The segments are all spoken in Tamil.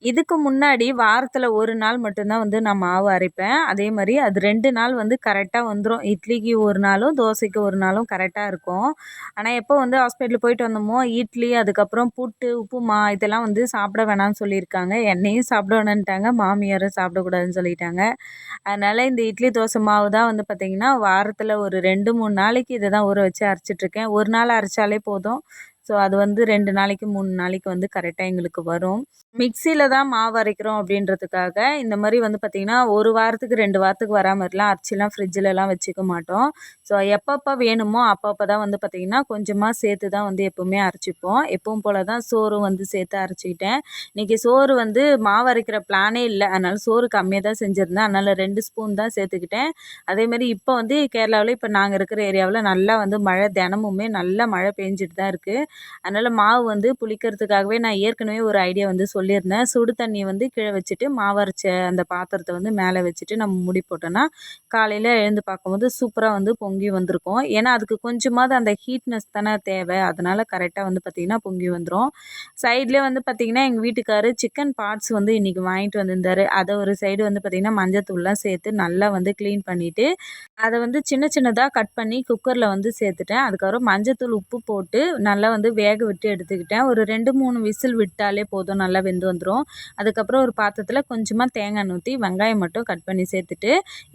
இதுக்கு முன்னாடி வாரத்தில் ஒரு நாள் மட்டும்தான் வந்து நான் மாவு அரைப்பேன். அதே மாதிரி அது 2 நாள் வந்து கரெக்டாக வந்துடும். இட்லிக்கு ஒரு நாளும் தோசைக்கு ஒரு நாளும் கரெக்டாக இருக்கும். ஆனால் எப்போ வந்து ஹாஸ்பிட்டல் போயிட்டு வந்தோமோ இட்லி, அதுக்கப்புறம் புட்டு, உப்புமா இதெல்லாம் வந்து சாப்பிட வேணாம்னு சொல்லியிருக்காங்க. என்னையும் சாப்பிட வேணான்ட்டாங்க, மாமியாரும் சாப்பிடக்கூடாதுன்னு சொல்லிட்டாங்க. அதனால் இந்த இட்லி தோசை மாவு தான் வந்து பார்த்திங்கன்னா வாரத்தில் ஒரு 2 3 நாளைக்கு இதை தான் ஊற வச்சு அரைச்சிட்ருக்கேன். ஒரு நாள் அரைச்சாலே போதும். ஸோ அது வந்து 2 நாளைக்கு 3 நாளைக்கு வந்து கரெக்டாக எங்களுக்கு வரும். மிக்சியில் தான் மாவு அரைக்கிறோம் அப்படின்றதுக்காக இந்த மாதிரி வந்து பார்த்திங்கன்னா 1 வாரத்துக்கு 2 வாரத்துக்கு வரா மாதிரிலாம் அரைச்சிலாம் ஃப்ரிட்ஜிலலாம் வச்சுக்க மாட்டோம். ஸோ எப்பப்போ வேணுமோ அப்பப்போ தான் வந்து பார்த்திங்கன்னா கொஞ்சமாக சேர்த்து தான் வந்து எப்போவுமே அரைச்சிப்போம். எப்பவும் போல் தான் சோறும் வந்து சேர்த்து அரைச்சிக்கிட்டேன். இன்றைக்கி சோறு வந்து மாவு அரைக்கிற பிளானே இல்லை, அதனால் சோறு கம்மியாக தான் செஞ்சுருந்தேன். அதனால் 2 ஸ்பூன் தான் சேர்த்துக்கிட்டேன். அதேமாதிரி இப்போ வந்து கேரளாவில் இப்போ நாங்கள் இருக்கிற ஏரியாவில் நல்லா வந்து மழை, தினமுமே நல்லா மழை பெஞ்சிட்டு தான் இருக்குது. அதனால் மாவு வந்து புளிக்கிறதுக்காகவே நான் ஏற்கனவே ஒரு ஐடியா வந்து சொல்லியிருந்தேன். சுடு தண்ணி வந்து கீழே வச்சுட்டு மாவு அரைச்ச அந்த பாத்திரத்தை வந்து மேலே வச்சுட்டு நம்ம மூடி போட்டோன்னா காலையில் எழுந்து பார்க்கும்போது சூப்பராக வந்து பொங்கி வந்திருக்கும். ஏன்னா அதுக்கு கொஞ்சமாவது அந்த ஹீட்னஸ் தானே தேவை. அதனால் கரெக்டாக வந்து பார்த்திங்கன்னா பொங்கி வந்துடும். சைட்லேயே வந்து பார்த்திங்கன்னா எங்கள் வீட்டுக்காரரு சிக்கன் பார்ட்ஸ் வந்து இன்றைக்கி வாங்கிட்டு வந்திருந்தார். அதை ஒரு சைடு வந்து பார்த்திங்கன்னா மஞ்சத்தூள்லாம் சேர்த்து நல்லா வந்து க்ளீன் பண்ணிவிட்டு அதை வந்து சின்ன சின்னதாக கட் பண்ணி குக்கரில் வந்து சேர்த்துட்டேன். அதுக்கப்புறம் மஞ்சத்தூள், உப்பு போட்டு நல்லா வந்து வேக விட்டு எடுத்துக்கிட்டேன். ஒரு 2 3 விசில் விட்டாலே போதும், நல்லா வெந்து வந்துடும். அதுக்கப்புறம் ஒரு பாத்திரத்தில் கொஞ்சமாக தேங்காய் ஊற்றி வெங்காயம் மட்டும் கட் பண்ணி சேர்த்துட்டு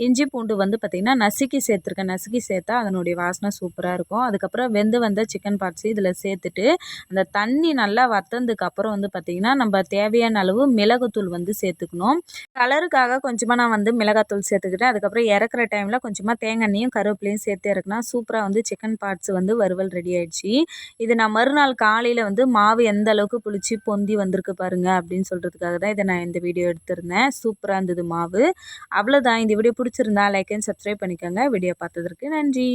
இஞ்சி பூண்டு வந்து பார்த்திங்கன்னா நசுக்கி சேர்த்துருக்கேன். நசுக்கி சேர்த்தா அதனுடைய வாசனை சூப்பராக இருக்கும். அதுக்கப்புறம் வெந்து வந்த சிக்கன் பார்ட்ஸு இதில் சேர்த்துட்டு அந்த தண்ணி நல்லா வற்றதுக்கப்புறம் வந்து பார்த்திங்கன்னா நம்ம தேவையான அளவு மிளகுத்தூள் வந்து சேர்த்துக்கணும். கலருக்காக கொஞ்சமாக நான் வந்து மிளகாத்தூள் சேர்த்துக்கிட்டேன். அதுக்கப்புறம் இறக்குற டைமில் கொஞ்சமாக தேங்காய் எண்ணெயும் கருவேப்பிலையும் சேர்த்து இறக்குனா சூப்பராக வந்து சிக்கன் பார்ட்ஸ் வந்து வறுவல் ரெடி ஆயிடுச்சு. இது நான் மறுநாள் காலையில் வந்து மாவு எந்த அளவுக்கு புளிச்சு பொந்தி வந்திருக்கு பாருங்க அப்படின்னு சொல்கிறதுக்காக தான் இதை நான் இந்த வீடியோ எடுத்திருந்தேன். சூப்பராக இருந்தது மாவு. அவ்வளோதான். இந்த வீடியோ பிடிச்சிருந்தா லைக் அண்ட் சப்ஸ்கிரைப் பண்ணிக்கோங்க. வீடியோ பார்த்ததற்கு நன்றி.